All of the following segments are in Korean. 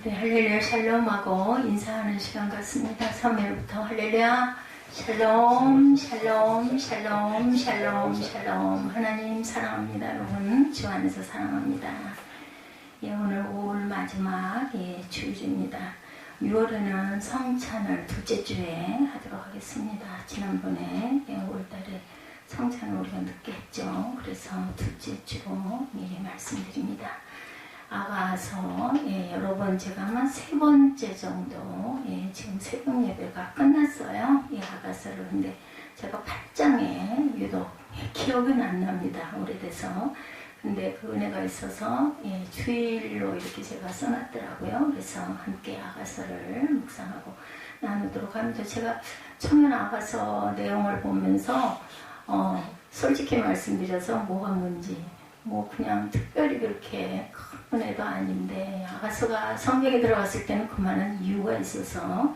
네, 할렐루야 샬롬하고 인사하는 시간 같습니다. 3일부터 할렐루야 샬롬 샬롬 샬롬 샬롬 샬롬. 하나님 사랑합니다. 여러분 주 안에서 사랑합니다. 예, 오늘 5월 마지막 주일입니다. 6월에는 성찬을 둘째 주에 하도록 하겠습니다. 지난번에 5월달에 성찬을 우리가 늦게 했죠. 그래서 둘째 주로 미리 말씀드립니다. 아가서 여러분 제가 아마 3번째 정도 지금 새벽 예배가 끝났어요. 아가서를. 근데 제가 8장에 유독 기억은 안 납니다. 오래돼서. 근데 그 은혜가 있어서 주일로 이렇게 제가 써놨더라고요. 그래서 함께 아가서를 묵상하고 나누도록 합니다. 제가 청년 아가서 내용을 보면서 솔직히 말씀드려서 뭐가 뭔지 그냥 특별히 그렇게 큰 은혜도 아닌데, 아가서가 성경에 들어갔을 때는 그만한 이유가 있어서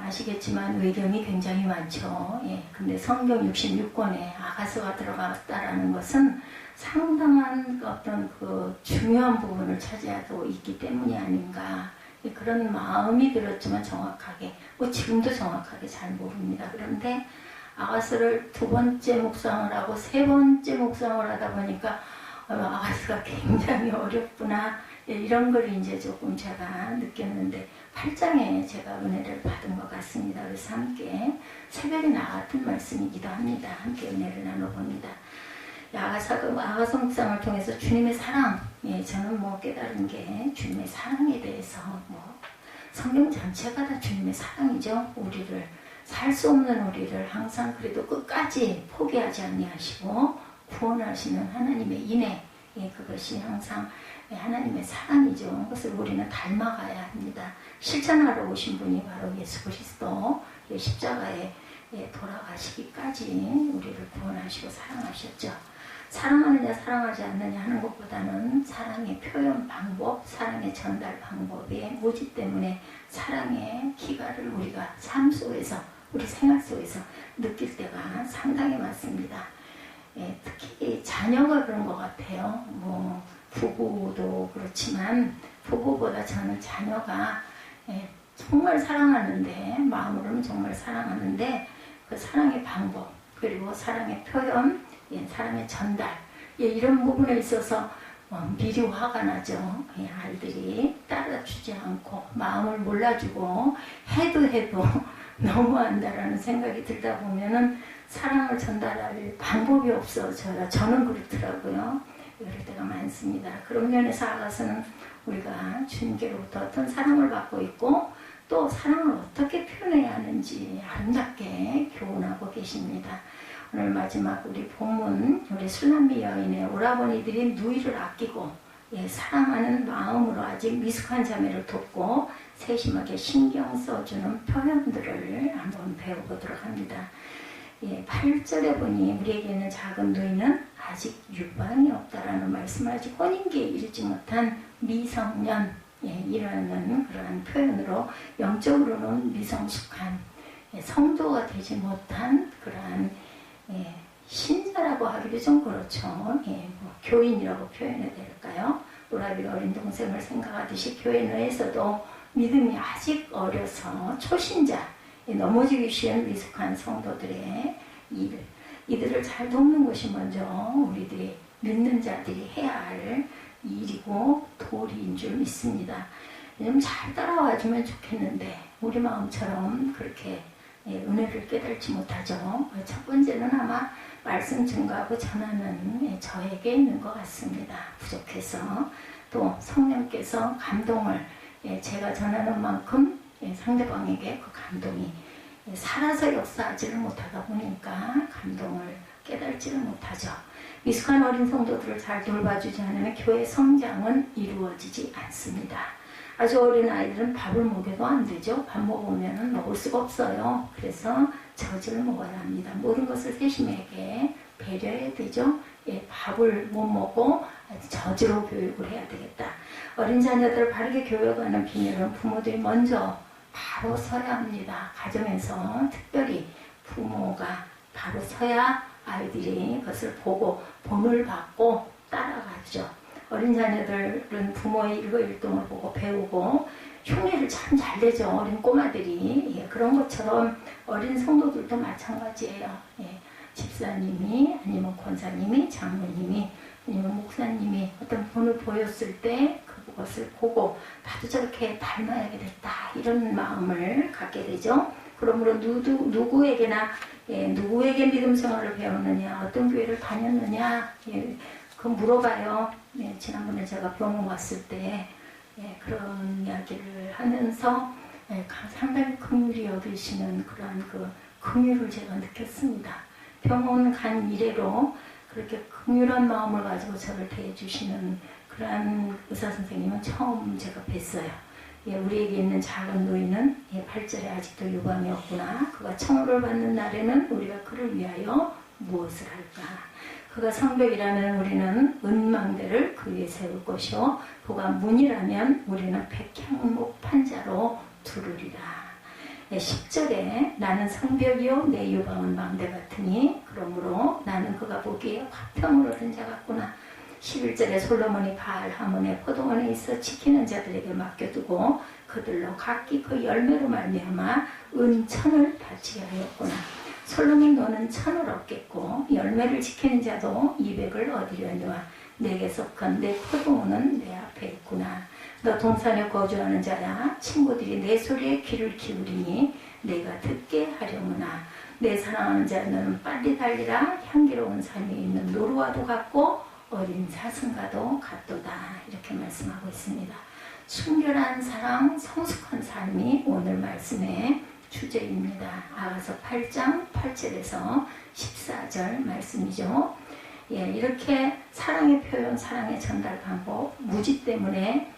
아시겠지만 외경이 굉장히 많죠. 근데 성경 66권에 아가서가 들어갔다라는 것은 상당한 어떤 그 중요한 부분을 차지하고 있기 때문이 아닌가, 그런 마음이 들었지만 정확하게 지금도 정확하게 잘 모릅니다. 그런데 아가서를 2번째 묵상을 하고 3번째 묵상을 하다 보니까 아가서가 굉장히 어렵구나, 이런 걸 이제 조금 제가 느꼈는데 8장에 제가 은혜를 받은 것 같습니다. 그래서 함께 새벽에 나 같은 말씀이기도 합니다. 함께 은혜를 나눠봅니다. 아가서 묵상을 통해서 주님의 사랑, 저는 깨달은 게 주님의 사랑에 대해서 성경 전체가 다 주님의 사랑이죠. 우리를 살 수 없는 우리를 항상 그래도 끝까지 포기하지 아니하시고 구원하시는 하나님의 인애, 그것이 항상 하나님의 사랑이죠. 그것을 우리는 닮아가야 합니다. 실천하러 오신 분이 바로 예수 그리스도, 십자가에 돌아가시기까지 우리를 구원하시고 사랑하셨죠. 사랑하느냐 사랑하지 않느냐 하는 것보다는 사랑의 표현 방법, 사랑의 전달 방법의 무지 때문에 사랑의 기가를 우리가 삶 속에서, 우리 생활 속에서 느낄 때가 상당히 많습니다. 특히 자녀가 그런 것 같아요. 부부도 그렇지만 부부보다 저는 자녀가 정말 사랑하는데, 마음으로는 정말 사랑하는데 그 사랑의 방법, 그리고 사랑의 표현, 사랑의 전달, 이런 부분에 있어서 미리 화가 나죠. 아이들이 따라주지 않고 마음을 몰라주고 해도 너무한다라는 생각이 들다 보면은 사랑을 전달할 방법이 없어져요. 저는 그렇더라고요. 이럴 때가 많습니다. 그런 면에서 아가서는 우리가 주님께로부터 어떤 사랑을 받고 있고 또 사랑을 어떻게 표현해야 하는지 아름답게 교훈하고 계십니다. 오늘 마지막 우리 본문, 우리 술람미 여인의 오라버니들이 누이를 아끼고 사랑하는 마음으로 아직 미숙한 자매를 돕고 세심하게 신경 써주는 표현들을 한번 배워보도록 합니다. 8절에 보니 우리에게 있는 작은 누이는 아직 유방이 없다라는 말씀을, 아직 혼인기에 이르지 못한 미성년, 이라는 그러한 표현으로 영적으로는 미성숙한, 성도가 되지 못한 그러한 신자라고 하기도 좀 그렇죠. 교인이라고 표현해야 될까요? 오라비가 어린 동생을 생각하듯이 교회 내에서도 믿음이 아직 어려서 초신자, 넘어지기 쉬운 미숙한 성도들의 이들을 잘 돕는 것이 먼저 우리들이 믿는 자들이 해야 할 일이고 도리인 줄 믿습니다. 좀 잘 따라와주면 좋겠는데 우리 마음처럼 그렇게 은혜를 깨달지 못하죠. 첫 번째는 아마 말씀 증거하고 전하는 저에게 있는 것 같습니다. 부족해서. 또 성령께서 감동을 제가 전하는 만큼 상대방에게 그 감동이 살아서 역사하지를 못하다 보니까 감동을 깨달지를 못하죠. 미숙한 어린 성도들을 잘 돌봐주지 않으면 교회 성장은 이루어지지 않습니다. 아주 어린 아이들은 밥을 먹여도 안 되죠. 밥 먹으면 먹을 수가 없어요. 그래서 젖을 먹어야 합니다. 모든 것을 세심하게 배려해야 되죠. 밥을 못 먹고 젖으로 교육을 해야 되겠다. 어린 자녀들을 바르게 교육하는 비밀은 부모들이 먼저 바로 서야 합니다. 가정에서 특별히 부모가 바로 서야 아이들이 그것을 보고 본을 받고 따라가죠. 어린 자녀들은 부모의 일거일동을 보고 배우고 흉내를 참 잘 내죠. 어린 꼬마들이. 예, 그런 것처럼 어린 성도들도 마찬가지예요. 예, 집사님이 아니면 권사님이 장로님이 아니면 목사님이 어떤 본을 보였을 때 그것을 보고 나도 저렇게 닮아야겠다 이런 마음을 갖게 되죠. 그러므로 누구에게나 누구에게 믿음 생활을 배웠느냐, 어떤 교회를 다녔느냐, 그 물어봐요. 지난번에 제가 병원 왔을 때 그런 이야기를 하면서 상당히 긍휼히 여기시는 그러한 그 긍휼을 제가 느꼈습니다. 병원 간 이래로 그렇게 긍휼한 마음을 가지고 저를 대해주시는 그러한 의사 선생님은 처음 제가 뵀어요. 우리에게 있는 작은 노인은 발절에 아직도 유방이 없구나. 그가 청호를 받는 날에는 우리가 그를 위하여 무엇을 할까? 그가 성벽이라면 우리는 은망대를 그 위에 세울 것이요 그가 문이라면 우리는 백향목 판자로 두르리라. 10절에 나는 성벽이요 내 유방은 망대 같으니 그러므로 나는 그가 보기에 화평을 얻은 자 같구나. 11절에 솔로몬이 바알 하몬의 포도원에 있어 지키는 자들에게 맡겨두고 그들로 각기 그 열매로 말미암아 은천을 바치게 하였구나. 솔로몬 너는 천을 얻겠고 열매를 지키는 자도 200을 얻으려니와 내게 속한 내 포도원은 내 앞에 있구나. 너 동산에 거주하는 자야 친구들이 내 소리에 귀를 기울이니 내가 듣게 하려무나. 내 사랑하는 자 너는 빨리 달리라. 향기로운 산에 있는 노루와도 같고 어린 사슴과도 같도다. 이렇게 말씀하고 있습니다. 순결한 사랑, 성숙한 삶이 오늘 말씀의 주제입니다. 아가서 8장 8절에서 14절 말씀이죠. 이렇게 사랑의 표현, 사랑의 전달 방법, 무지 때문에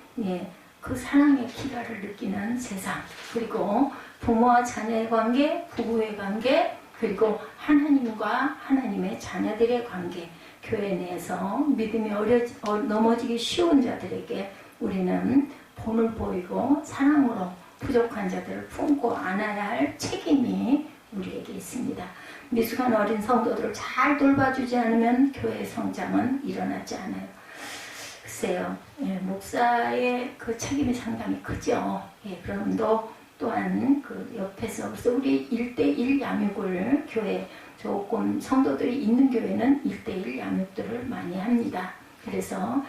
그 사랑의 기가를 느끼는 세상, 그리고 부모와 자녀의 관계, 부부의 관계, 그리고 하나님과 하나님의 자녀들의 관계, 교회 내에서 믿음이 넘어지기 쉬운 자들에게 우리는 본을 보이고 사랑으로 부족한 자들을 품고 안아야 할 책임이 우리에게 있습니다. 미숙한 어린 성도들을 잘 돌봐주지 않으면 교회의 성장은 일어나지 않아요. 글쎄요, 목사의 그 책임이 상당히 크죠. 그럼도 또한 그 옆에서 그래서 우리 1:1 양육을 교회 조금 성도들이 있는 교회는 1:1 양육들을 많이 합니다. 그래서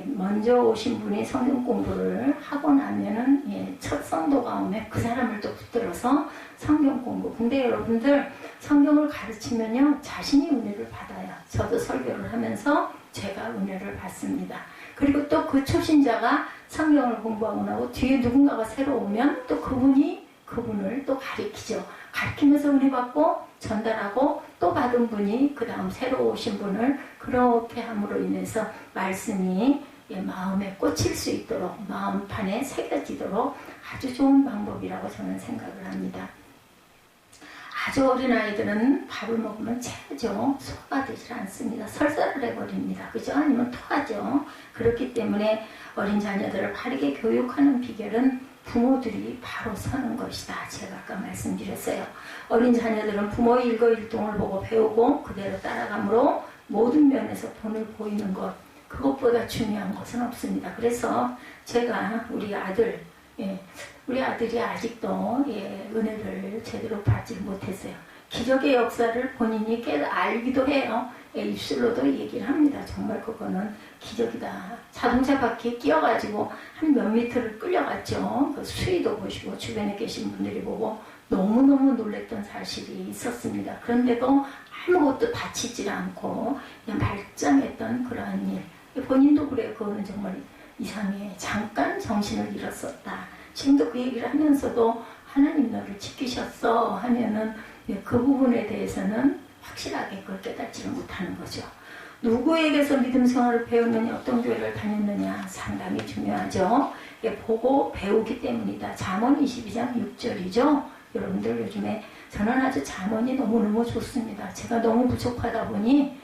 먼저 오신 분이 성경 공부를 하고 나면은 첫 성도가 오면 그 사람을 또 붙들어서 성경 공부. 근데 여러분들 성경을 가르치면요 자신이 은혜를 받아요. 저도 설교를 하면서 제가 은혜를 받습니다. 그리고 또 그 초신자가 성경을 공부하고 나고 뒤에 누군가가 새로 오면 또 그분이 그분을 또 가르치죠. 가르치면서 은혜 받고 전달하고 또 받은 분이 그 다음 새로 오신 분을 그렇게 함으로 인해서 말씀이 마음에 꽂힐 수 있도록 마음판에 새겨지도록 아주 좋은 방법이라고 저는 생각을 합니다. 아주 어린 아이들은 밥을 먹으면 체하죠. 소화가 되질 않습니다. 설사를 해버립니다. 그죠? 아니면 토하죠. 그렇기 때문에 어린 자녀들을 바르게 교육하는 비결은 부모들이 바로 서는 것이다. 제가 아까 말씀드렸어요. 어린 자녀들은 부모의 일거일동을 보고 배우고 그대로 따라가므로 모든 면에서 본을 보이는 것, 그것보다 중요한 것은 없습니다. 그래서 제가 우리 아들이 아직도 은혜를 제대로 받지 못했어요. 기적의 역사를 본인이 알기도 해요. 입술로도 얘기를 합니다. 정말 그거는 기적이다. 자동차 바퀴에 끼어가지고 한 몇 미터를 끌려갔죠. 그 수위도 보시고 주변에 계신 분들이 보고 너무너무 놀랬던 사실이 있었습니다. 그런데도 아무것도 다치지 않고 그냥 말짱했던 그러한 일. 본인도 그래요. 그거는 정말 이상해. 잠깐 정신을 잃었었다. 지금도 그 얘기를 하면서도 하나님 너를 지키셨어 하면은 그 부분에 대해서는 확실하게 그걸 깨닫지를 못하는 거죠. 누구에게서 믿음 생활을 배웠느냐, 어떤 교회를 다녔느냐 상당히 중요하죠. 보고 배우기 때문이다. 잠언 22장 6절이죠. 여러분들 요즘에 저는 아주 잠언이 너무너무 좋습니다. 제가 너무 부족하다 보니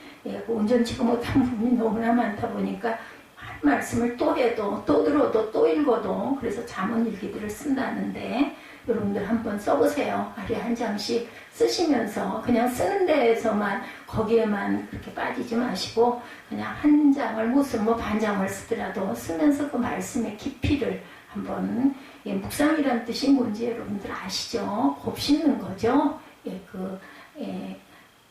온전치가 못한 부분이 너무나 많다 보니까 한 말씀을 또 해도 또 들어도 또 힘들고도 그래서 잠언일기들을 쓴다는데 여러분들 한번 써보세요. 하루에 한 장씩 쓰시면서 그냥 쓰는 데에서만 거기에만 그렇게 빠지지 마시고 그냥 한 장을 못 쓰면 뭐 반 장을 쓰더라도 쓰면서 그 말씀의 깊이를 한번 묵상이란 뜻이 뭔지 여러분들 아시죠? 곱씹는 거죠.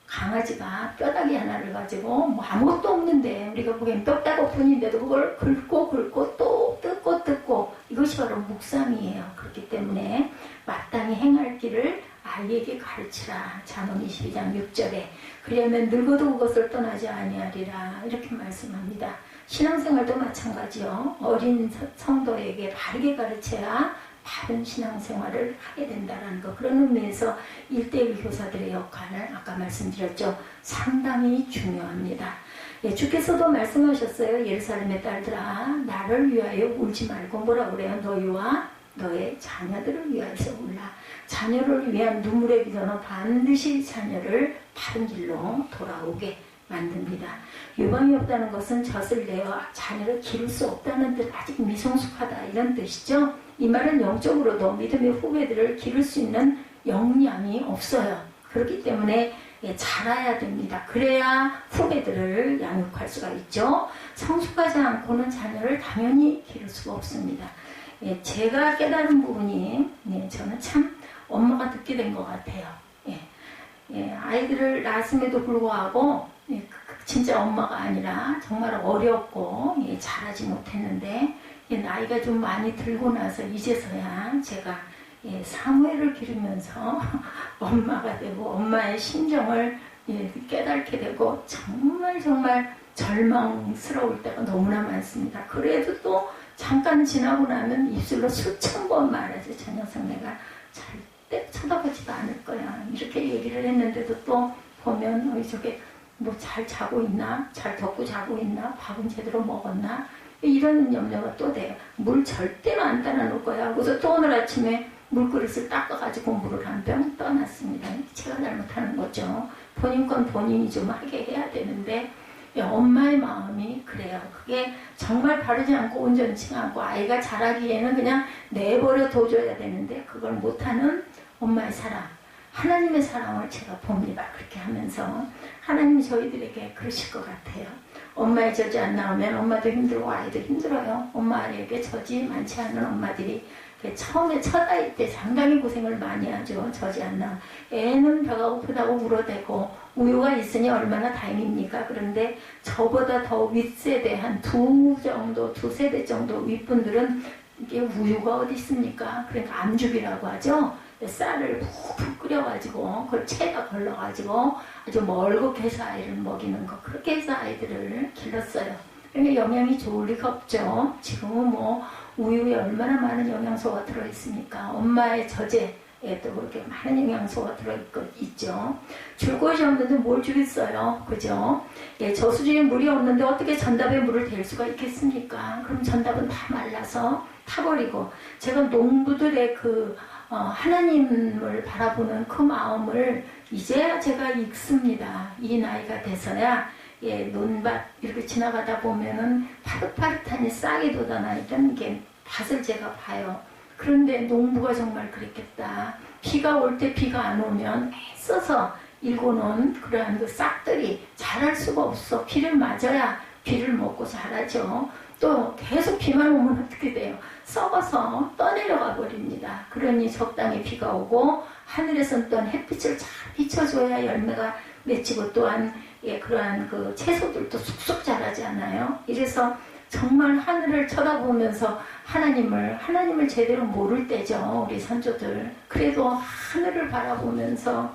강아지가 뼈다귀 하나를 가지고 뭐 아무것도 없는데 우리가 보기엔 뼈다귀뿐인데도 그걸 긁고 또 뜯고 이것이 바로 묵상이에요. 그렇기 때문에 마땅히 행할 길을 아이에게 가르치라. 잠언 22장 6절에 그러면 늙어도 그것을 떠나지 아니하리라 이렇게 말씀합니다. 신앙생활도 마찬가지요. 어린 성도에게 바르게 가르쳐야 바른 신앙생활을 하게 된다는 것. 그런 의미에서 1:1 교사들의 역할을 아까 말씀드렸죠. 상당히 중요합니다. 예, 주께서도 말씀하셨어요. 예루살렘의 딸들아 나를 위하여 울지 말고 뭐라 그래요? 너희와 너의 자녀들을 위하여서 울라. 자녀를 위한 눈물의 기도는 반드시 자녀를 바른 길로 돌아오게 만듭니다. 유방이 없다는 것은 젖을 내어 자녀를 기를 수 없다는 뜻, 아직 미성숙하다 이런 뜻이죠. 이 말은 영적으로도 믿음의 후배들을 기를 수 있는 역량이 없어요. 그렇기 때문에 자라야 됩니다. 그래야 후배들을 양육할 수가 있죠. 성숙하지 않고는 자녀를 당연히 기를 수가 없습니다. 제가 깨달은 부분이 저는 참 엄마가 듣게 된 것 같아요. 아이들을 낳았음에도 불구하고 진짜 엄마가 아니라 정말 어렵고 잘하지 못했는데 나이가 좀 많이 들고 나서 이제서야 제가 사무엘을 기르면서 엄마가 되고 엄마의 심정을 깨닫게 되고 정말 절망스러울 때가 너무나 많습니다. 그래도 또 잠깐 지나고 나면 입술로 수천 번 말하지 저 녀석 내가 절대 쳐다보지도 않을 거야 이렇게 얘기를 했는데도 또 보면 저게 뭐 잘 자고 있나? 잘 덮고 자고 있나? 밥은 제대로 먹었나? 이런 염려가 또 돼요. 물 절대로 안 따라놓을 거야. 그래서 또 오늘 아침에 물그릇을 닦아가지고 물을 한 병 떠났습니다. 제가 잘못하는 거죠. 본인 건 본인이 좀 하게 해야 되는데 엄마의 마음이 그래요. 그게 정말 바르지 않고 온전치 않고 아이가 자라기에는 그냥 내버려 둬줘야 되는데 그걸 못하는 엄마의 사랑, 하나님의 사랑을 제가 봅니다. 그렇게 하면서 하나님이 저희들에게 그러실 것 같아요. 엄마의 젖이 안 나오면 엄마도 힘들고 아이도 힘들어요. 엄마에게 젖이 많지 않은 엄마들이 처음에 첫 아이 때 상당히 고생을 많이 하죠. 젖이 안 나와. 애는 배가 고프다고 울어대고 우유가 있으니 얼마나 다행입니까? 그런데 저보다 더 윗세대 한 두세 대 정도 윗분들은 이게 우유가 어디 있습니까? 그러니까 암죽이라고 하죠. 쌀을 푹푹 끓여가지고 그걸 채에다 걸러가지고 아주 멀겋게 해서 아이를 먹이는 거 그렇게 해서 아이들을 길렀어요. 그러니까 영양이 좋을 리가 없죠. 지금은 뭐 우유에 얼마나 많은 영양소가 들어있습니까? 엄마의 젖에도 그렇게 많은 영양소가 들어있죠. 줄 곳이 없는데 뭘 주겠어요. 그죠? 저수지에 물이 없는데 어떻게 전답에 물을 댈 수가 있겠습니까? 그럼 전답은 다 말라서 타버리고 제가 농부들의 하나님을 바라보는 그 마음을 이제야 제가 읽습니다. 이 나이가 돼서야 논밭 이렇게 지나가다 보면은 파릇파릇하니 싹이 돋아나 있던 게 밭을 제가 봐요. 그런데 농부가 정말 그랬겠다. 비가 올 때 비가 안 오면 애써서 일궈놓은 그러한 그 싹들이 자랄 수가 없어. 비를 맞아야 비를 먹고 자라죠. 또 계속 비만 오면 어떻게 돼요? 썩어서 떠내려가 버립니다. 그러니 적당히 비가 오고 하늘에선 또한 햇빛을 잘 비춰줘야 열매가 맺히고 또한 그러한 그 채소들도 쑥쑥 자라지 않아요. 이래서 정말 하늘을 쳐다보면서 하나님을 제대로 모를 때죠. 우리 선조들. 그래도 하늘을 바라보면서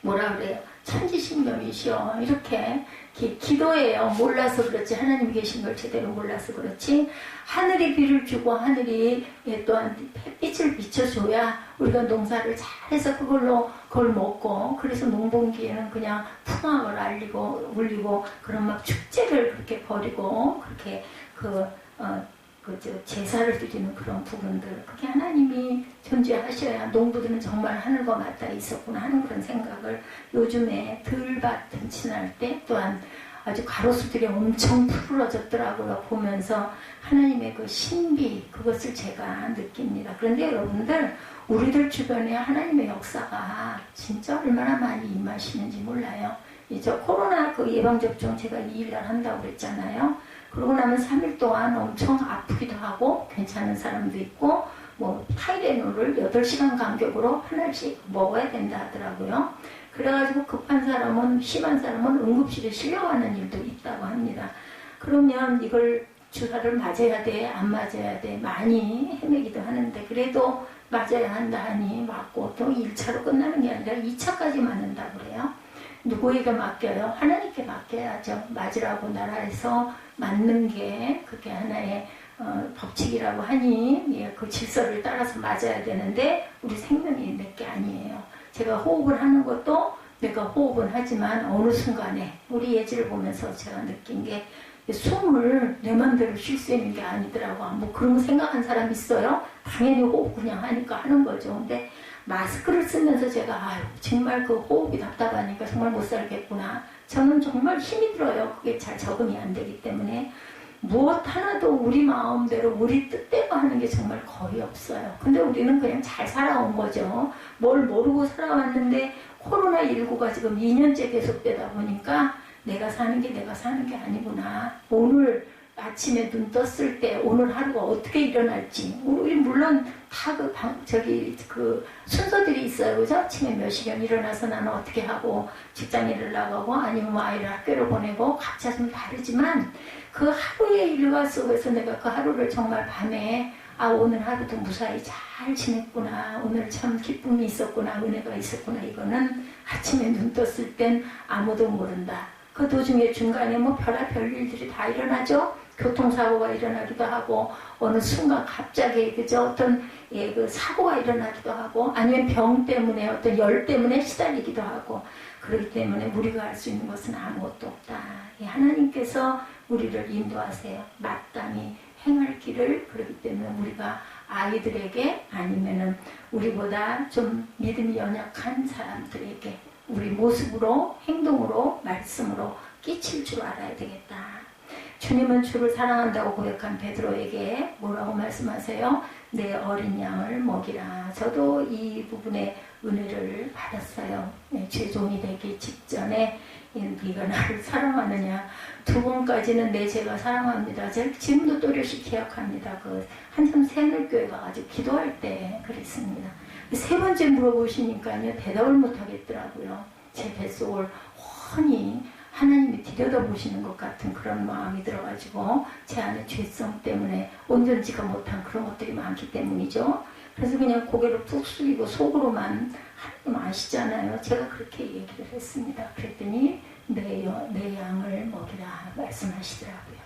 뭐라 그래요? 천지신명이시여 이렇게 기도해요. 몰라서 그렇지 하나님 계신 걸 제대로 몰라서 그렇지 하늘이 비를 주고 하늘이 또한 햇빛을 비춰줘야 우리가 농사를 잘해서 그걸 먹고 그래서 농번기에는 그냥 풍악을 울리고 그런 막 축제를 그렇게 벌이고 그렇게 제사를 드리는 그런 부분들 그게 하나님이 존재하셔야 농부들은 정말 하늘과 맞닿아 있었구나 하는 그런 생각을 요즘에 들밭 든친할 때 또한 아주 가로수들이 엄청 푸르러졌더라고요. 보면서 하나님의 그 신비, 그것을 제가 느낍니다. 그런데 여러분들, 우리들 주변에 하나님의 역사가 진짜 얼마나 많이 임하시는지 몰라요. 이제 코로나 그 예방접종 제가 2일날 한다고 그랬잖아요. 그러고 나면 3일 동안 엄청 아프기도 하고 괜찮은 사람도 있고, 뭐 타이레놀을 8시간 간격으로 하나씩 먹어야 된다 하더라고요. 그래가지고 급한 사람은, 심한 사람은 응급실에 실려가는 일도 있다고 합니다. 그러면 이걸 주사를 맞아야 돼, 안 맞아야 돼, 많이 헤매기도 하는데, 그래도 맞아야 한다 하니 맞고, 또 1차로 끝나는 게 아니라 2차까지 맞는다고 그래요. 누구에게 맡겨요? 하나님께 맡겨야죠. 맞으라고 나라에서 맞는 게 그게 하나의 법칙이라고 하니, 예, 그 질서를 따라서 맞아야 되는데 우리 생명이 내게 아니에요. 제가 호흡을 하는 것도 내가 호흡은 하지만 어느 순간에 우리 예지를 보면서 제가 느낀 게 숨을 내 맘대로 쉴 수 있는 게 아니더라고. 뭐 그런 거 생각한 사람 있어요? 당연히 호흡 그냥 하니까 하는 거죠. 근데 마스크를 쓰면서 제가 아유 정말 그 호흡이 답답하니까 정말 못 살겠구나. 저는 정말 힘이 들어요. 그게 잘 적응이 안 되기 때문에 무엇 하나도 우리 마음대로 우리 뜻대로 하는 게 정말 거의 없어요. 근데 우리는 그냥 잘 살아온 거죠. 뭘 모르고 살아왔는데 코로나19가 지금 2년째 계속되다 보니까 내가 사는 게 아니구나. 오늘 아침에 눈 떴을 때 오늘 하루가 어떻게 일어날지, 우리 물론 다 그 순서들이 있어요. 그죠? 아침에 몇 시간 일어나서 나는 어떻게 하고 직장일을 나가고 아니면 뭐 아이를 학교를 보내고 각자 좀 다르지만 그 하루의 일과 속에서 내가 그 하루를 정말 밤에 아 오늘 하루도 무사히 잘 지냈구나, 오늘 참 기쁨이 있었구나, 은혜가 있었구나, 이거는 아침에 눈 떴을 땐 아무도 모른다. 그 도중에 중간에 뭐 별의별 일들이 다 일어나죠. 교통사고가 일어나기도 하고 어느 순간 갑자기 그저 어떤 그 사고가 일어나기도 하고 아니면 병 때문에 어떤 열 때문에 시달리기도 하고 그렇기 때문에 우리가 할 수 있는 것은 아무것도 없다. 하나님께서 우리를 인도하세요. 마땅히 행할 길을. 그렇기 때문에 우리가 아이들에게 아니면은 우리보다 좀 믿음이 연약한 사람들에게 우리 모습으로, 행동으로, 말씀으로 끼칠 줄 알아야 되겠다. 주님은 주를 사랑한다고 고백한 베드로에게 뭐라고 말씀하세요? 내 어린 양을 먹이라. 저도 이 부분에 은혜를 받았어요. 죄종이 되기 직전에 네가 나를 사랑하느냐. 2번까지는 내 제가 사랑합니다. 제가 지금도 또렷이 기억합니다. 그 한참 새늘교회 가가지고 기도할 때 그랬습니다. 3번째 물어보시니까요 대답을 못하겠더라고요. 제 뱃속을 훤히 하나님이 들여다보시는 것 같은 그런 마음이 들어가지고 제 안에 죄성 때문에 온전지가 못한 그런 것들이 많기 때문이죠. 그래서 그냥 고개를 푹 숙이고 속으로만 하나님 아시잖아요. 제가 그렇게 얘기를 했습니다. 그랬더니 내 양을 먹이라 말씀하시더라고요.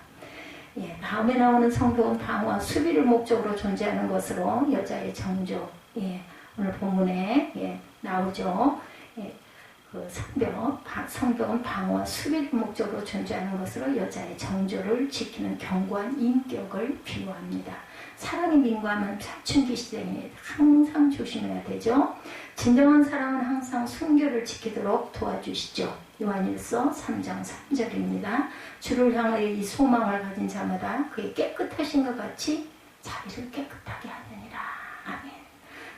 예, 다음에 나오는 성경은 방어와 수비를 목적으로 존재하는 것으로 여자의 정조, 예, 오늘 본문에 나오죠. 예, 그 성경은 방어와 수비를 목적으로 존재하는 것으로 여자의 정조를 지키는 견고한 인격을 비유합니다. 사랑의 민감한 사춘기 시대에 항상 조심해야 되죠. 진정한 사랑은 항상 순결을 지키도록 도와주시죠. 요한일서 3장 3절입니다. 주를 향하여 이 소망을 가진 자마다 그의 깨끗하신 것 같이 자기를 깨끗하게 하느니라. 아멘.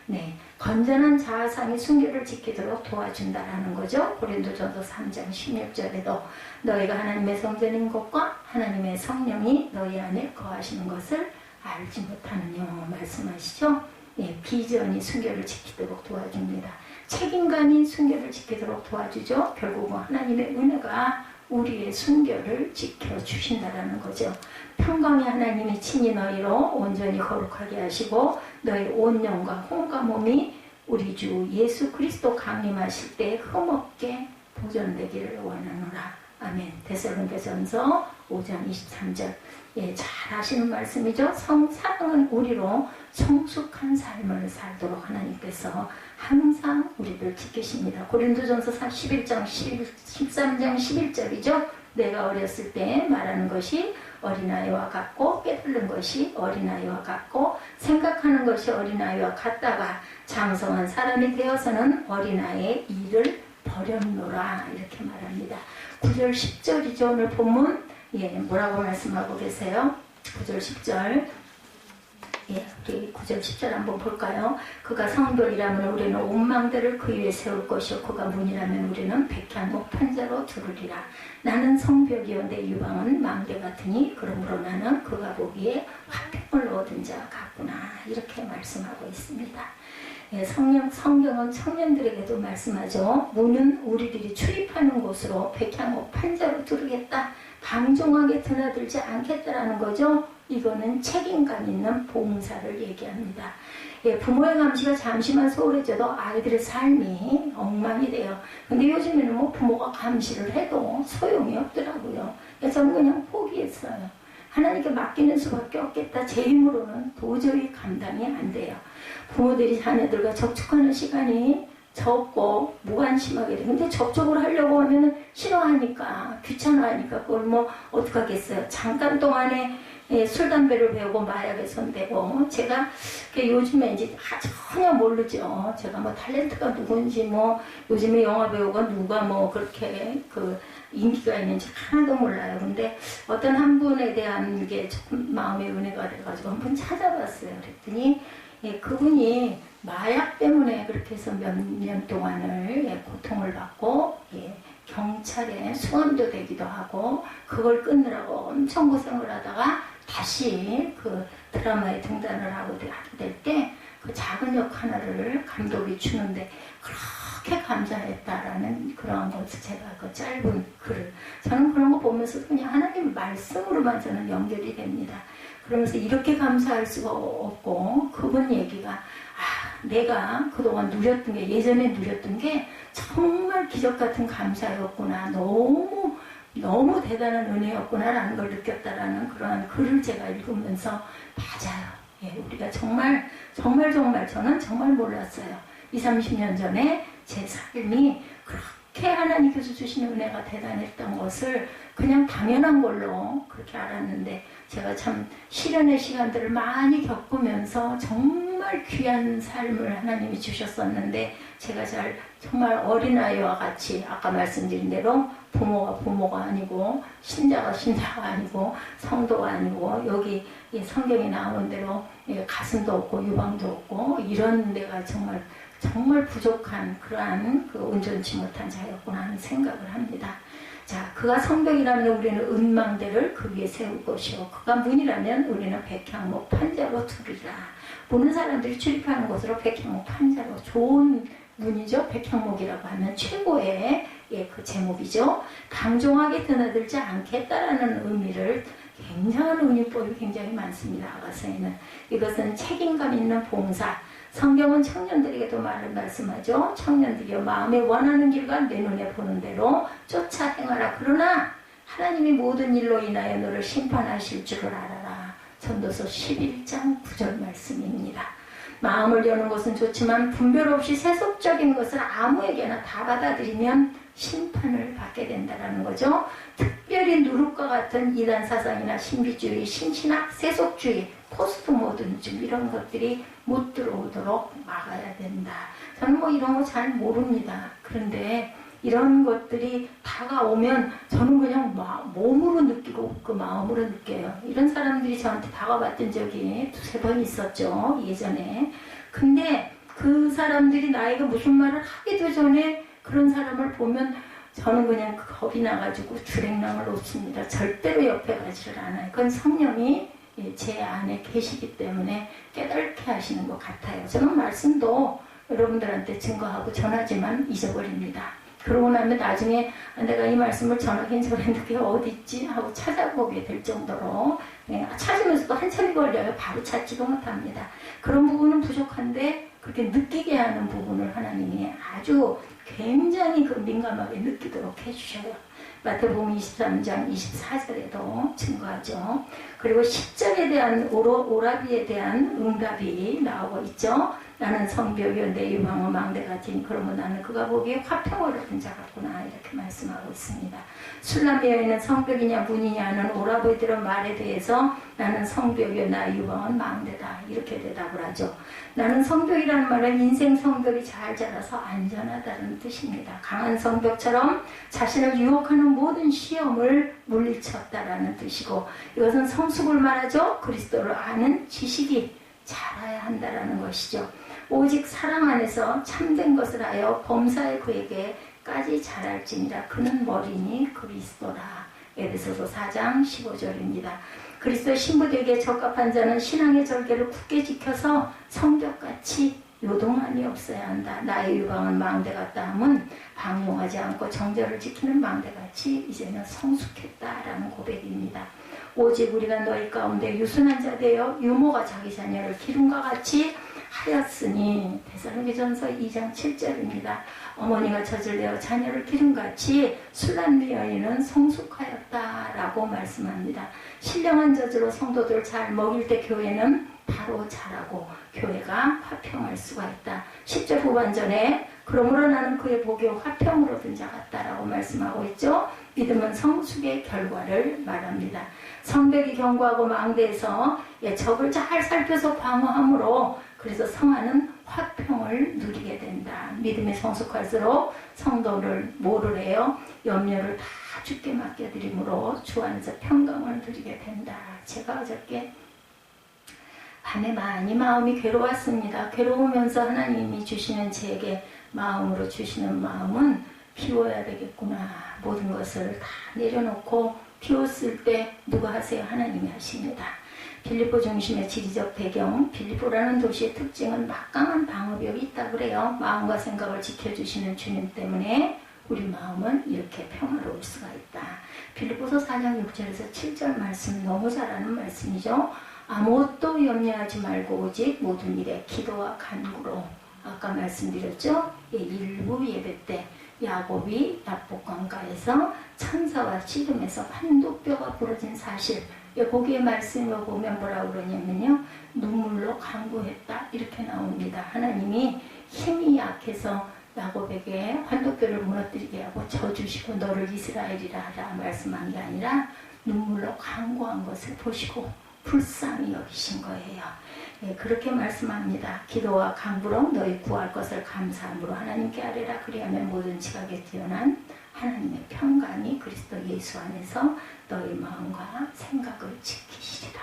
네, 건전한 자아상이 순결을 지키도록 도와준다라는 거죠. 고린도전서 3장 16절에도 너희가 하나님의 성전인 것과 하나님의 성령이 너희 안에 거하시는 것을 알지 못하느냐 말씀하시죠. 네, 비전이 순결을 지키도록 도와줍니다. 책임감이 순결을 지키도록 도와주죠. 결국은 하나님의 은혜가 우리의 순결을 지켜주신다라는 거죠. 평강의 하나님이 친히 너희로 온전히 거룩하게 하시고 너희 온 영과 혼과 몸이 우리 주 예수 그리스도 강림하실 때 흠없게 보존되기를 원하노라. 아멘. 데살로니가전서 5장 23절. 예, 잘 아시는 말씀이죠. 사랑은 우리로 성숙한 삶을 살도록 하나님께서 항상 우리를 지키십니다. 고린도전서 11장 13장 11절이죠. 내가 어렸을 때 말하는 것이 어린아이와 같고 깨달은 것이 어린아이와 같고 생각하는 것이 어린아이와 같다가 장성한 사람이 되어서는 어린아이의 일을 어렵노라 이렇게 말합니다. 9절 10절이죠. 오늘 본문 뭐라고 말씀하고 계세요? 9절 10절 우리 9절 10절 한번 볼까요? 그가 성벽이라면 우리는 옥망대를 그 위에 세울 것이요 그가 문이라면 우리는 백향목 판자로 두르리라. 나는 성벽이요 내 유방은 망대 같으니 그러므로 나는 그가 보기에 화평을 얻은 자 같구나 이렇게 말씀하고 있습니다. 성경은 청년들에게도 말씀하죠. 문은 우리들이 출입하는 곳으로 백향목 판자로 두르겠다. 방종하게 드나들지 않겠다라는 거죠. 이거는 책임감 있는 봉사를 얘기합니다. 부모의 감시가 잠시만 소홀해져도 아이들의 삶이 엉망이 돼요. 근데 요즘에는 뭐 부모가 감시를 해도 소용이 없더라고요. 저는 그냥 포기했어요. 하나님께 맡기는 수밖에 없겠다. 제 힘으로는 도저히 감당이 안 돼요. 부모들이 자녀들과 접촉하는 시간이 적고 무관심하게 돼. 근데 접촉을 하려고 하면 싫어하니까 귀찮아하니까 그걸 뭐 어떡하겠어요. 잠깐 동안에 술, 담배를 배우고 마약에 손대고 제가 요즘에 이제 전혀 모르죠. 제가 뭐 탤런트가 누군지 뭐 요즘에 영화 배우가 누가 뭐 그렇게 인기가 있는지 하나도 몰라요. 근데 어떤 한 분에 대한 게 조금 마음의 은혜가 돼가지고 한번 찾아봤어요. 그랬더니 그분이 마약 때문에 그렇게 해서 몇 년 동안을 고통을 받고 경찰에 수감도 되기도 하고 그걸 끊느라고 엄청 고생을 하다가 다시 그 드라마에 등단을 하게 될 때 그 작은 역 하나를 감독이 주는데 그렇게 감사했다라는 그런 것을 제가 그 짧은 글을 저는 그런 거 보면서 그냥 하나님 말씀으로만 저는 연결이 됩니다. 그러면서 이렇게 감사할 수가 없고 그분 얘기가 내가 그동안 누렸던 게 예전에 누렸던 게 정말 기적 같은 감사였구나. 너무 대단한 은혜였구나라는 걸 느꼈다라는 그러한 글을 제가 읽으면서 맞아요. 우리가 정말 저는 정말 몰랐어요. 20, 30년 전에 제 삶이 그렇게 하나님께서 주시는 은혜가 대단했던 것을 그냥 당연한 걸로 그렇게 알았는데 제가 참 시련의 시간들을 많이 겪으면서 정말 귀한 삶을 하나님이 주셨었는데 제가 정말 어린아이와 같이 아까 말씀드린 대로 부모가 아니고 신자가 아니고 성도가 아니고 여기 성경에 나오는 대로 가슴도 없고 유방도 없고 이런 데가 정말 부족한 그러한 온전치 못한 자였구나 하는 생각을 합니다. 자, 그가 성벽이라면 우리는 은망대를 그 위에 세울 것이요 그가 문이라면 우리는 백향목 판자로 두르리라. 보는 사람들이 출입하는 곳으로 백향목 판자로 좋은 문이죠. 백향목이라고 하면 최고의 그 제목이죠. 방종하게 드나들지 않겠다라는 의미를 굉장한 은유법이 굉장히 많습니다. 아가서에는 이것은 책임감 있는 봉사. 성경은 청년들에게도 말씀하죠. 청년들이여 마음에 원하는 길과 내 눈에 보는 대로 쫓아 행하라. 그러나 하나님이 모든 일로 인하여 너를 심판하실 줄을 알아라. 전도서 11장 9절 말씀입니다. 마음을 여는 것은 좋지만 분별 없이 세속적인 것을 아무에게나 다 받아들이면 심판을 받게 된다는 거죠. 특별히 누룩과 같은 이단 사상이나 신비주의, 신신학, 세속주의, 포스트 모더니즘 이런 것들이 못 들어오도록 막아야 된다. 저는 뭐 이런 거 잘 모릅니다. 그런데 이런 것들이 다가오면 저는 그냥 몸으로 느끼고 그 마음으로 느껴요. 이런 사람들이 저한테 다가왔던 적이 2-3번 있었죠. 예전에. 근데 그 사람들이 나에게 무슨 말을 하기도 전에 그런 사람을 보면 저는 그냥 겁이 나가지고 주랭랑을 놓습니다. 절대로 옆에 가지를 않아요. 그건 성령이 제 안에 계시기 때문에 깨닫게 하시는 것 같아요. 저는 말씀도 여러분들한테 증거하고 전하지만 잊어버립니다. 그러고 나면 나중에 내가 이 말씀을 전하긴 전했는데 그게 어디 있지? 하고 찾아보게 될 정도로 찾으면서도 한참이 걸려요. 바로 찾지도 못합니다. 그런 부분은 부족한데 그렇게 느끼게 하는 부분을 하나님이 아주 굉장히 민감하게 느끼도록 해주셔요. 마태복음 23장 24절에도 증거하죠. 그리고 10절에 대한 오라비에 대한 응답이 나오고 있죠. 나는 성벽이요 내 유방은 망대같으니 그러면 나는 그가 보기에 화평을 얻은 자 같구나 이렇게 말씀하고 있습니다. 술람 여인은 성벽이냐 문이냐 하는 오라버니들의 말에 대해서 나는 성벽이요 나 유방은 망대다 이렇게 대답을 하죠. 나는 성벽이라는 말은 인생 성벽이 잘 자라서 안전하다는 뜻입니다. 강한 성벽처럼 자신을 유혹하는 모든 시험을 물리쳤다라는 뜻이고, 이것은 성숙을 말하죠. 그리스도를 아는 지식이 자라야 한다라는 것이죠. 오직 사랑 안에서 참된 것을 하여 범사에 그에게까지 자랄지니라. 그는 머리니 그리스도라. 에베소서 4장 15절입니다. 그리스도 신부들에게 적합한 자는 신앙의 절개를 굳게 지켜서 성벽같이 요동함이 없어야 한다. 나의 유방은 망대 같다 함은 방종하지 않고 정절을 지키는 망대같이 이제는 성숙했다라는 고백입니다. 오직 우리가 너희 가운데 유순한 자 되어 유모가 자기 자녀를 기름과 같이 하였으니 데살로니가전서 2장 7절입니다. 어머니가 젖을 내어 자녀를 기름같이 술람 여인은 성숙하였다라고 말씀합니다. 신령한 젖으로 성도들을 잘 먹일 때 교회는 바로 자라고 교회가 화평할 수가 있다. 10절 후반전에 그러므로 나는 그의 보기에 화평을 얻은 자 같다라고 말씀하고 있죠. 믿음은 성숙의 결과를 말합니다. 성벽이 견고하고 망대에서 적을 잘 살펴서 방어함으로 그래서 성하는 화평을 누리게 된다. 믿음이 성숙할수록 성도를 뭐를 해요? 염려를 다 주께 맡겨드림으로 주 안에서 평강을 누리게 된다. 제가 어저께 밤에 많이 마음이 괴로웠습니다. 괴로우면서 하나님이 주시는 제게 마음으로 주시는 마음은 비워야 되겠구나. 모든 것을 다 내려놓고 비웠을 때 누가 하세요? 하나님이 하십니다. 빌립보 중심의 지리적 배경, 빌립보라는 도시의 특징은 막강한 방어벽이 있다고 그래요. 마음과 생각을 지켜주시는 주님 때문에 우리 마음은 이렇게 평화로울 수가 있다. 빌립보서 4장 6절에서 7절 말씀 너무 잘하는 말씀이죠. 아무것도 염려하지 말고 오직 모든 일에 기도와 간구로, 아까 말씀드렸죠. 일부 예배 때 야곱이 야복강가에서 천사와 씨름해서 환도뼈가 부러진 사실, 거기에 말씀을 보면 뭐라고 그러냐면요, 눈물로 간구했다 이렇게 나옵니다. 하나님이 힘이 약해서 야곱에게 환도뼈를 무너뜨리게 하고 져주시고 너를 이스라엘이라 하라 말씀한 게 아니라 눈물로 간구한 것을 보시고 불쌍히 여기신 거예요. 그렇게 말씀합니다. 기도와 간구로 너희 구할 것을 감사함으로 하나님께 아뢰라. 그리하면 모든 지각에 뛰어난 하나님의 평강이 그리스도 예수 안에서 너희 마음과 생각을 지키시리라.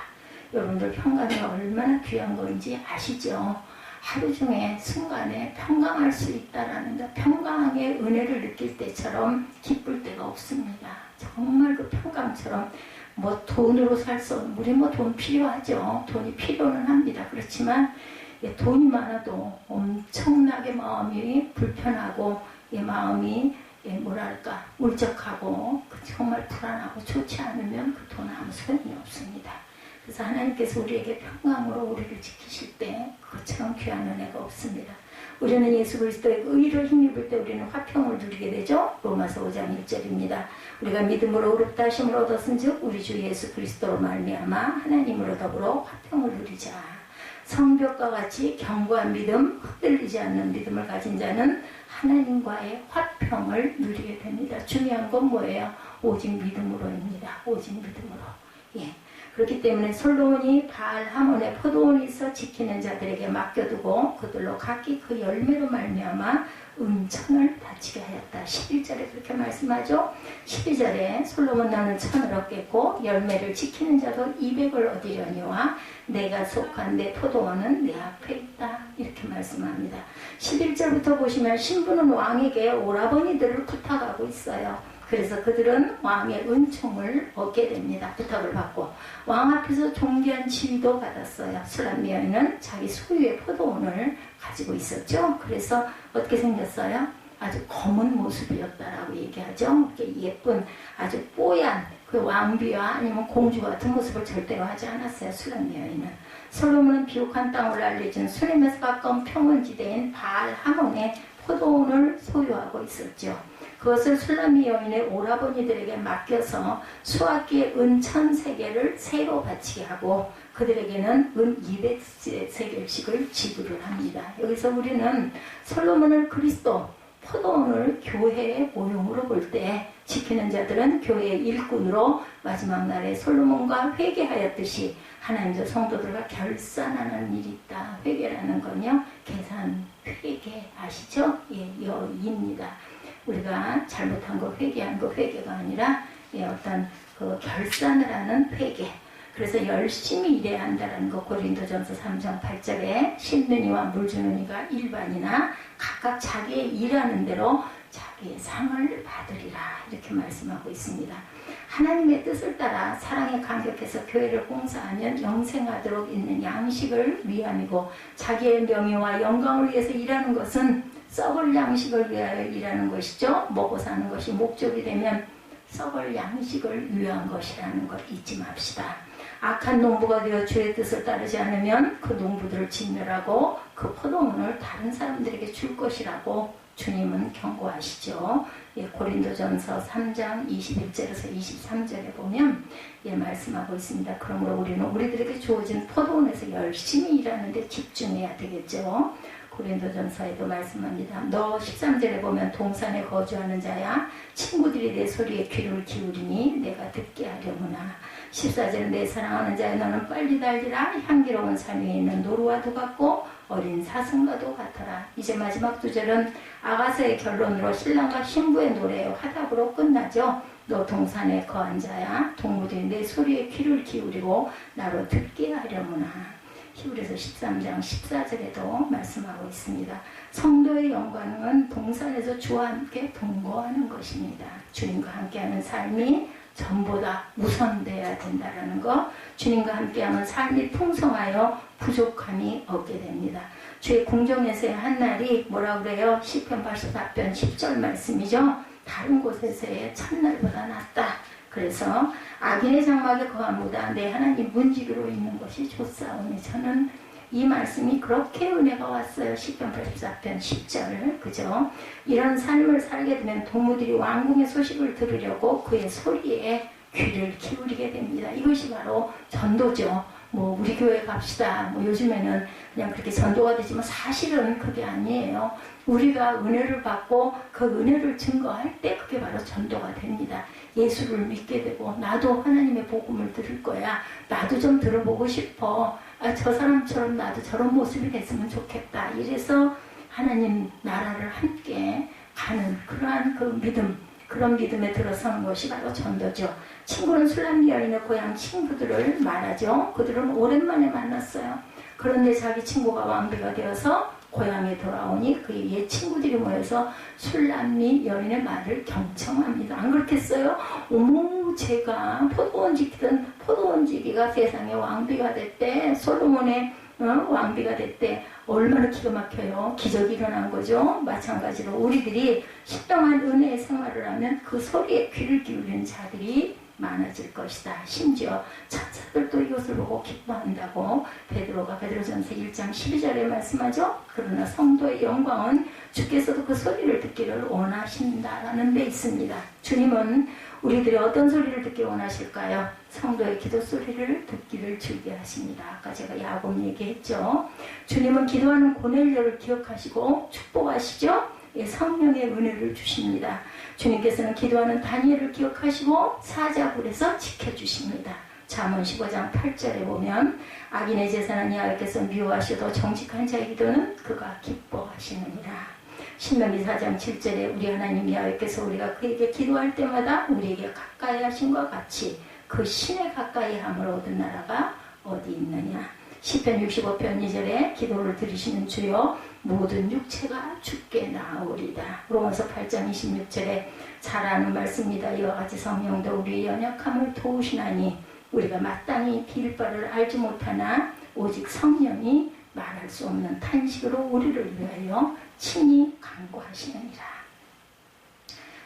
여러분들 평강이 얼마나 귀한 건지 아시죠? 하루 중에 순간에 평강할 수 있다라는 것, 평강의 은혜를 느낄 때처럼 기쁠 때가 없습니다. 정말 그 평강처럼 뭐 돈으로 살 수 없는, 우리 뭐 돈 필요하죠. 돈이 필요는 합니다. 그렇지만 돈이 많아도 엄청나게 마음이 불편하고 마음이 뭐랄까 울적하고 정말 불안하고 좋지 않으면 그 돈 아무 소용이 없습니다. 그래서 하나님께서 우리에게 평강으로 우리를 지키실 때 그것처럼 귀한 은혜가 없습니다. 우리는 예수 그리스도의 의를 힘입을 때 우리는 화평을 누리게 되죠. 로마서 5장 1절입니다. 우리가 믿음으로 의롭다 하심을 얻었은즉 우리 주 예수 그리스도로 말미암아 하나님으로 더불어 화평을 누리자. 성벽과 같이 견고한 믿음, 흔들리지 않는 믿음을 가진 자는 하나님과의 화평을 누리게 됩니다. 중요한 건 뭐예요? 오직 믿음으로입니다. 오직 믿음으로. 그렇기 때문에 솔로몬이 바알 하몬의 포도원에 있어 지키는 자들에게 맡겨두고 그들로 각기 그 열매로 말미암아 은천을 다치게 하였다. 11절에 그렇게 말씀하죠. 12절에 솔로몬 나는 천을 얻겠고 열매를 지키는 자도 200을 얻으려니와 내가 속한 내 포도원은 내 앞에 있다. 이렇게 말씀합니다. 11절부터 보시면 신부는 왕에게 오라버니들을 부탁하고 있어요. 그래서 그들은 왕의 은총을 얻게 됩니다. 부탁을 받고 왕 앞에서 존귀한 지위도 받았어요. 술람 여인은 자기 소유의 포도원을 가지고 있었죠. 그래서 어떻게 생겼어요? 아주 검은 모습이었다라고 얘기하죠. 이렇게 예쁜 아주 뽀얀 그 왕비와 아니면 공주 같은 모습을 절대로 하지 않았어요. 술람 여인은. 솔로몬은 비옥한 땅을 알려진 수렘에서 가까운 평원지대인 바알 하몬의 포도원을 소유하고 있었죠. 그것을 술람미 여인의 오라버니들에게 맡겨서 수학기의 은 1000세겔을 새로 바치게 하고 그들에게는 은 200세겔씩을 지불을 합니다. 여기서 우리는 솔로몬을 그리스도, 포도원을 교회의 모형으로 볼 때 지키는 자들은 교회의 일꾼으로 마지막 날에 솔로몬과 회개하였듯이 하나님의 성도들과 결산하는 일이 있다. 회개라는 건요, 계산, 회개 아시죠? 예, 여입니다. 우리가 잘못한 거 회개한 거 회개가 아니라 어떤 그 결산을 하는 회개. 그래서 열심히 일해야 한다는 거 고린도전서 3장 8절에 심는 이와 물 주는 이가 일반이나 각각 자기의 일하는 대로 자기의 상을 받으리라 이렇게 말씀하고 있습니다. 하나님의 뜻을 따라 사랑에 감격해서 교회를 봉사하면 영생하도록 있는 양식을 위함이고 자기의 명예와 영광을 위해서 일하는 것은 썩을 양식을 위하여 일하는 것이죠. 먹고 사는 것이 목적이 되면 썩을 양식을 위한 것이라는 것 잊지 맙시다. 악한 농부가 되어 주의 뜻을 따르지 않으면 그 농부들을 진멸하고 그 포도원을 다른 사람들에게 줄 것이라고 주님은 경고하시죠. 예, 고린도전서 3장 21절에서 23절에 보면 말씀하고 있습니다. 그러므로 우리는 우리들에게 주어진 포도원에서 열심히 일하는 데 집중해야 되겠죠. 고린도전서에도 말씀합니다. 너 13절에 보면 동산에 거주하는 자야 친구들이 내 소리에 귀를 기울이니 내가 듣게 하려구나. 14절은 내 사랑하는 자야 너는 빨리 달리라. 향기로운 산 위에 있는 노루와도 같고 어린 사슴과도 같아라. 이제 마지막 2절은 아가서의 결론으로 신랑과 신부의 노래의 화답으로 끝나죠. 너 동산에 거한 자야 동무들이 내 소리에 귀를 기울이고 나로 듣게 하려구나. 히브리서 13장 14절에도 말씀하고 있습니다. 성도의 영광은 동산에서 주와 함께 동거하는 것입니다. 주님과 함께하는 삶이 전보다 우선돼야 된다는 것. 주님과 함께하는 삶이 풍성하여 부족함이 없게 됩니다. 주의 궁정에서의 한 날이 뭐라 그래요? 시편 84편 10절 말씀이죠. 다른 곳에서의 첫날보다 낫다. 그래서 악인의 장막에 거함보다 내 하나님 문지기로 있는 것이 좋사오니 저는 이 말씀이 그렇게 은혜가 왔어요. 시편 84편 10절 그죠? 이런 삶을 살게 되면 동무들이 왕궁의 소식을 들으려고 그의 소리에 귀를 기울이게 됩니다. 이것이 바로 전도죠. 뭐 우리 교회 갑시다. 뭐 요즘에는 그냥 그렇게 전도가 되지만 사실은 그게 아니에요. 우리가 은혜를 받고 그 은혜를 증거할 때 그게 바로 전도가 됩니다. 예수를 믿게 되고 나도 하나님의 복음을 들을 거야. 나도 좀 들어보고 싶어. 저 사람처럼 나도 저런 모습이 됐으면 좋겠다. 이래서 하나님 나라를 함께 가는 그러한 그 믿음, 그런 믿음에 들어서는 것이 바로 전도죠. 친구는 술람미 여인의 고향 친구들을 말하죠. 그들은 오랜만에 만났어요. 그런데 자기 친구가 왕비가 되어서 고향에 돌아오니 그의 옛 친구들이 모여서 술람미 여인의 말을 경청합니다. 안 그렇겠어요? 어머, 제가 포도원 지키던 포도원 지기가 세상에 왕비가 됐대. 솔로몬의 왕비가 됐대. 얼마나 기가 막혀요. 기적이 일어난 거죠. 마찬가지로 우리들이 신령한 은혜의 생활을 하면 그 소리에 귀를 기울이는 자들이 많아질 것이다. 심지어 천사들도 이것을 보고 기뻐한다고 베드로가 베드로전서 1장 12절에 말씀하죠. 그러나 성도의 영광은 주께서도 그 소리를 듣기를 원하신다라는 데 있습니다. 주님은 우리들이 어떤 소리를 듣기 원하실까요? 성도의 기도 소리를 듣기를 즐겨 하십니다. 아까 제가 야곱 얘기했죠. 주님은 기도하는 고넬료를 기억하시고 축복하시죠. 성령의 은혜를 주십니다. 주님께서는 기도하는 다니엘을 기억하시고 사자굴에서 지켜주십니다. 잠언 15장 8절에 보면 악인의 제사는 여호와께서 미워하셔도 정직한 자의 기도는 그가 기뻐하시느니라. 신명기 4장 7절에 우리 하나님 여호와께서 우리가 그에게 기도할 때마다 우리에게 가까이 하심과 같이 그 신에 가까이 함을 얻은 나라가 어디 있느냐. 시편 65편 2절에 기도를 들으시는 주여 모든 육체가 주께 나오리다. 로마서 8장 26절에 잘 아는 말씀입니다. 이와 같이 성령도 우리의 연약함을 도우시나니 우리가 마땅히 빌 바를 알지 못하나 오직 성령이 말할 수 없는 탄식으로 우리를 위하여 친히 간구하시느니라.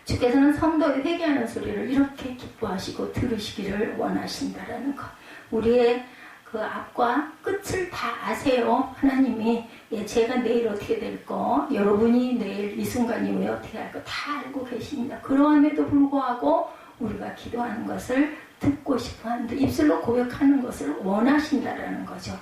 주께서는 성도의 회개하는 소리를 이렇게 기뻐하시고 들으시기를 원하신다라는 것. 우리의 그 앞과 끝을 다 아세요. 하나님이 제가 내일 어떻게 될 거, 여러분이 내일 이 순간 이후에 어떻게 할 거 다 알고 계십니다. 그러함에도 불구하고 우리가 기도하는 것을 듣고 싶어 하는데 입술로 고백하는 것을 원하신다라는 거죠.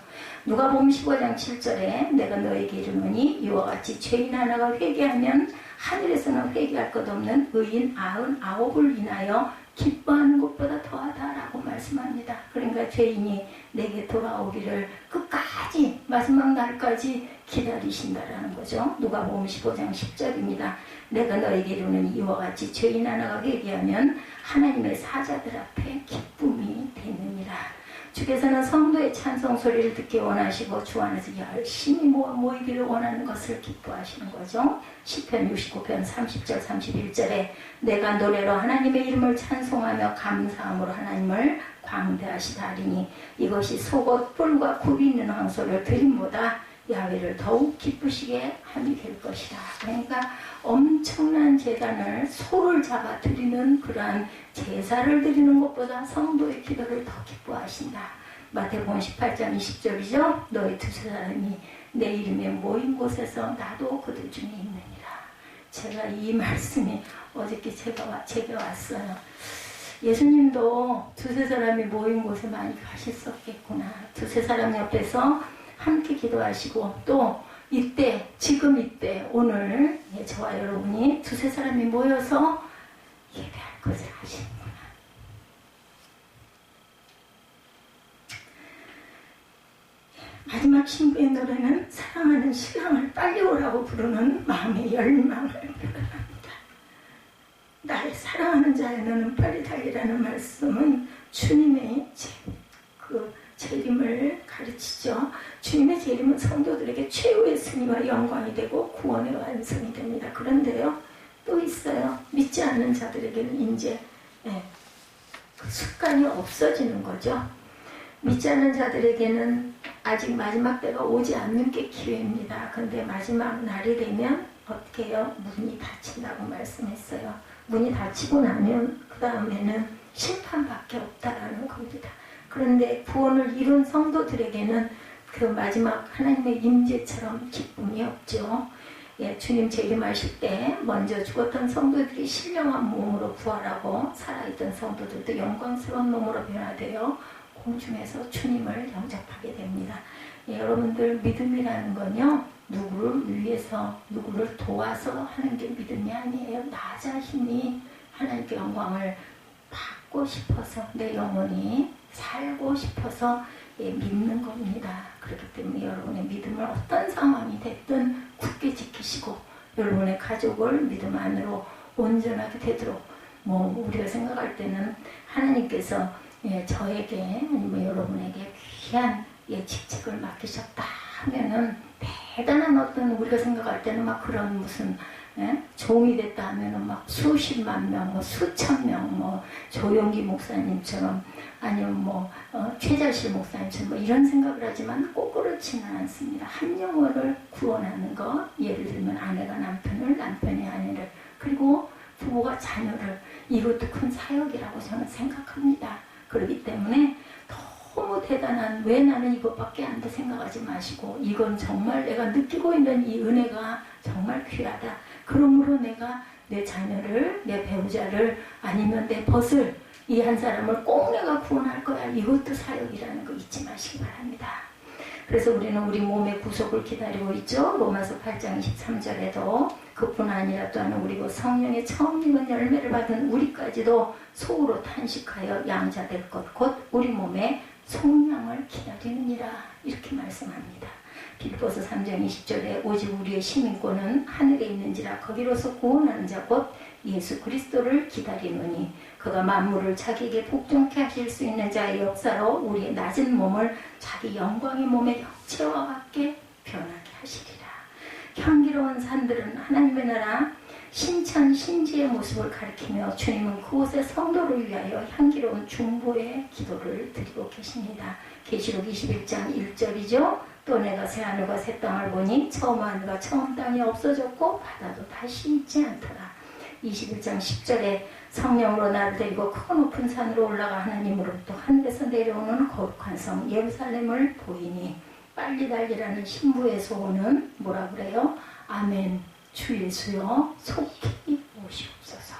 누가복음 15장 7절에 내가 너에게 이르노니 이와 같이 죄인 하나가 회개하면 하늘에서는 회개할 것 없는 의인 99을 인하여 기뻐하는 것보다 더하다라고 말씀합니다. 그러니까 죄인이 내게 돌아오기를 끝까지 마지막 날까지 기다리신다라는 거죠. 누가복음 15장 10절입니다. 내가 너에게 이르는 이와 같이 죄인 하나가 회개하면 하나님의 사자들 앞에 기쁨이 되느니라. 주께서는 성도의 찬송 소리를 듣기 원하시고 주 안에서 열심히 모이기를 원하는 것을 기뻐하시는 거죠. 시편 69편 30절 31절에 내가 노래로 하나님의 이름을 찬송하며 감사함으로 하나님을 광대하시다 하리니 이것이 속옷 뿔과 굽이 있는 황소를 드림보다 야훼를 더욱 기쁘시게 함이 될 것이다. 그러니까 엄청난 제단을 소를 잡아 드리는 그러한 제사를 드리는 것보다 성도의 기도를 더 기뻐하신다. 마태복음 18장 20절이죠. 너희 두세 사람이 내 이름에 모인 곳에서 나도 그들 중에 있느니라. 제가 이 말씀이 어저께 제게 왔어요. 예수님도 두세 사람이 모인 곳에 많이 가셨었겠구나. 두세 사람 옆에서 함께 기도하시고 또 이때 지금 이때 오늘 저와 여러분이 두세 사람이 모여서 예배할 것을 하시는구나. 마지막 신부의 노래는 사랑하는 신랑을 빨리 오라고 부르는 마음의 열망을 표현합니다. 나의 사랑하는 자여 너는 빨리 달리라는 말씀은 주님의 재림을 가르치죠. 주님의 재림은 성도들에게 최후의 승리와 영광이 되고 구원의 완성이 됩니다. 그런데요, 또 있어요. 믿지 않는 자들에게는 이제 그 습관이 없어지는 거죠. 믿지 않는 자들에게는 아직 마지막 때가 오지 않는 게 기회입니다. 그런데 마지막 날이 되면 어떻게 해요? 문이 닫힌다고 말씀했어요. 문이 닫히고 나면 그 다음에는 심판밖에 없다라는 겁니다. 그런데 구원을 이룬 성도들에게는 그 마지막 하나님의 임재처럼 기쁨이 없죠. 주님 재림하실 때 먼저 죽었던 성도들이 신령한 몸으로 부활하고 살아있던 성도들도 영광스러운 몸으로 변화되어 공중에서 주님을 영접하게 됩니다. 여러분들 믿음이라는 건요, 누구를 위해서 누구를 도와서 하는 게 믿음이 아니에요. 나 자신이 하나님께 영광을 받고 싶어서 내 영혼이 살고 싶어서 믿는 겁니다. 그렇기 때문에 여러분의 믿음을 어떤 상황이 됐든 굳게 지키시고 여러분의 가족을 믿음 안으로 온전하게 되도록 우리가 생각할 때는 하나님께서 저에게 아니면 여러분에게 귀한 직책을 맡기셨다 하면은 대단한 어떤 우리가 생각할 때는 막 그런 무슨 종이 됐다 하면은 막 수십만 명, 수천 명, 조용기 목사님처럼 아니면 최자실 목사님처럼 이런 생각을 하지만 꼭 그렇지는 않습니다. 한 영혼을 구원하는 것, 예를 들면 아내가 남편을, 남편이 아내를, 그리고 부모가 자녀를, 이것도 큰 사역이라고 저는 생각합니다. 그렇기 때문에 너무 대단한, 왜 나는 이것밖에 안 돼 생각하지 마시고 이건 정말 내가 느끼고 있는 이 은혜가 정말 귀하다. 그러므로 내가 내 자녀를, 내 배우자를, 아니면 내 벗을, 이 한 사람을 꼭 내가 구원할 거야. 이것도 사역이라는 거 잊지 마시기 바랍니다. 그래서 우리는 우리 몸의 구속을 기다리고 있죠. 로마서 8장 23절에도 그뿐 아니라 또한 우리 성령의 처음 익은 열매를 받은 우리까지도 속으로 탄식하여 양자될 것 곧 우리 몸의 속량을 기다리느니라 이렇게 말씀합니다. 빌립보서 3장 20절에 오직 우리의 시민권은 하늘에 있는지라 거기로서 구원하는 자 곧 예수 그리스도를 기다리노니 그가 만물을 자기에게 복종케 하실 수 있는 자의 역사로 우리의 낮은 몸을 자기 영광의 몸의 형체와 같게 변하게 하시리라. 향기로운 산들은 하나님의 나라 신천 신지의 모습을 가리키며 주님은 그곳의 성도를 위하여 향기로운 중보의 기도를 드리고 계십니다. 계시록 21장 1절이죠. 또 내가 새 하늘과 새 땅을 보니 처음 하늘과 처음 땅이 없어졌고 바다도 다시 있지 않더라. 21장 10절에 성령으로 나를 데리고 크고 높은 산으로 올라가 하나님으로부터 하늘에서 내려오는 거룩한 성 예루살렘을 보이니 빨리 달리라는 신부에서 오는 뭐라 그래요? 아멘. 주 예수여 속히 오시옵소서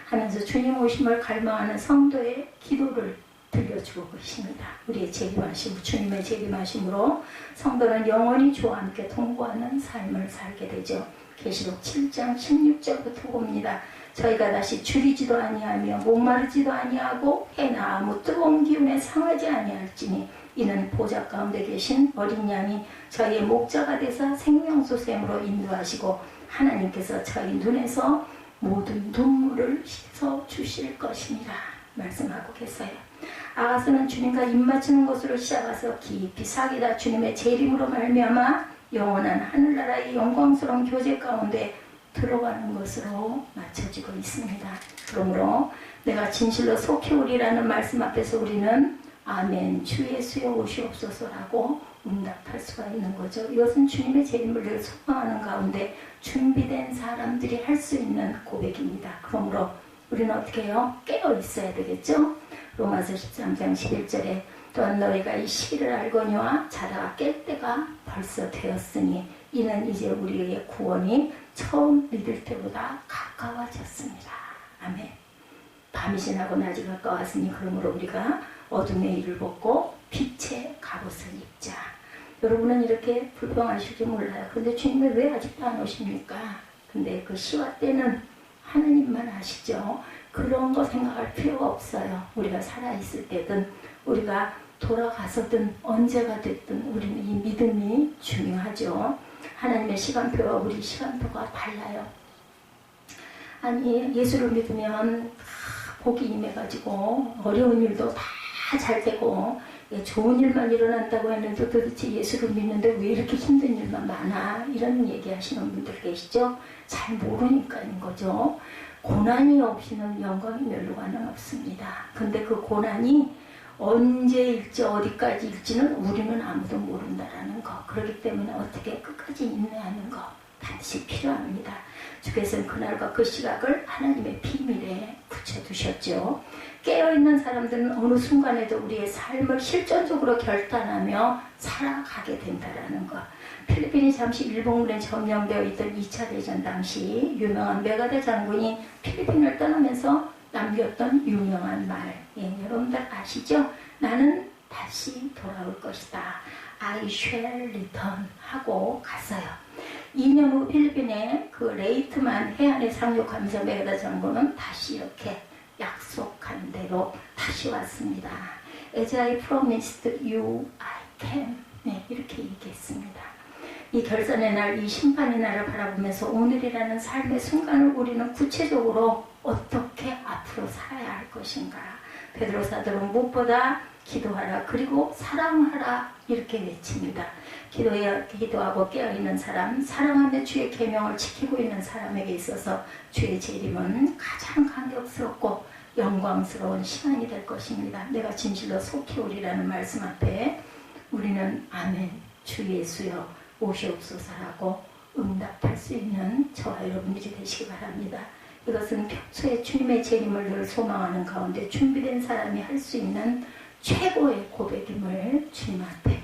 하면서 주님 오심을 갈망하는 성도의 기도를 들려주고 계십니다. 우리의 재림하심, 주님의 재림하심으로 성도는 영원히 주와 함께 동거하는 삶을 살게 되죠. 계시록 7장 16절부터 봅니다. 저희가 다시 줄이지도 아니하며 목마르지도 아니하고 해나 아무 뜨거운 기운에 상하지 아니할지니 이는 보좌 가운데 계신 어린 양이 저희의 목자가 되사 생명수샘으로 인도하시고 하나님께서 저희 눈에서 모든 눈물을 씻어 주실 것입니다. 말씀하고 계세요. 아가서는 주님과 입맞추는 것으로 시작해서 깊이 사귀다 주님의 재림으로 말미암아 영원한 하늘나라의 영광스러운 교제 가운데 들어가는 것으로 맞춰지고 있습니다. 그러므로 내가 진실로 속히 오리라는 말씀 앞에서 우리는 아멘 주 예수여 오시옵소서라고 응답할 수가 있는 거죠. 이것은 주님의 재림을 늘 소망하는 가운데 준비된 사람들이 할 수 있는 고백입니다. 그러므로 우리는 어떻게 해요? 깨어 있어야 되겠죠. 로마서 13장 11절에 또한 너희가 이 시기를 알거니와 자다가 깰 때가 벌써 되었으니 이는 이제 우리의 구원이 처음 믿을 때보다 가까워졌습니다. 아멘. 밤이 지나고 낮이 가까웠으니 그러므로 우리가 어둠의 일을 벗고 빛의 갑옷을 입자. 여러분은 이렇게 불평하실지 몰라요. 그런데 주님은 왜 아직도 안 오십니까? 근데 그 시와 때는 하느님만 아시죠. 그런 거 생각할 필요가 없어요. 우리가 살아있을 때든 우리가 돌아가서든 언제가 됐든 우리는 이 믿음이 중요하죠. 하나님의 시간표와 우리 시간표가 달라요. 아니 예수를 믿으면 복이 임해가지고 어려운 일도 다 잘 되고 좋은 일만 일어난다고 했는데 도대체 예수를 믿는데 왜 이렇게 힘든 일만 많아? 이런 얘기하시는 분들 계시죠? 잘 모르니까인 거죠. 고난이 없이는 영광이 멸루가는 없습니다. 근데 그 고난이 언제일지 어디까지일지는 우리는 아무도 모른다라는 거. 그렇기 때문에 어떻게 끝까지 인내하는 거 반드시 필요합니다. 주께서는 그날과 그 시각을 하나님의 비밀에 붙여두셨죠. 깨어있는 사람들은 어느 순간에도 우리의 삶을 실존적으로 결단하며 살아가게 된다라는 것. 필리핀이 잠시 일본군에 점령되어 있던 2차 대전 당시 유명한 메가다 장군이 필리핀을 떠나면서 남겼던 유명한 말. 여러분들 아시죠? 나는 다시 돌아올 것이다. I shall return 하고 갔어요. 2년 후 필리핀의 그 레이트만 해안에 상륙하면서 메가다 장군은 다시 이렇게 약속한 대로 다시 왔습니다. As I promised you, I came. 이렇게 얘기했습니다. 이 결산의 날, 이 심판의 날을 바라보면서 오늘이라는 삶의 순간을 우리는 구체적으로 어떻게 앞으로 살아야 할 것인가. 베드로 사도는 무엇보다 기도하라 그리고 사랑하라 이렇게 외칩니다. 기도하고 깨어있는 사람, 사랑하며 주의 계명을 지키고 있는 사람에게 있어서 주의 재림은 가장 감격스럽고 영광스러운 시간이 될 것입니다. 내가 진실로 속히 오리라는 말씀 앞에 우리는 아멘 주 예수여 오시옵소서라고 응답할 수 있는 저와 여러분들이 되시기 바랍니다. 이것은 평소에 주님의 재림을 늘 소망하는 가운데 준비된 사람이 할 수 있는 최고의 고백임을 주님 앞에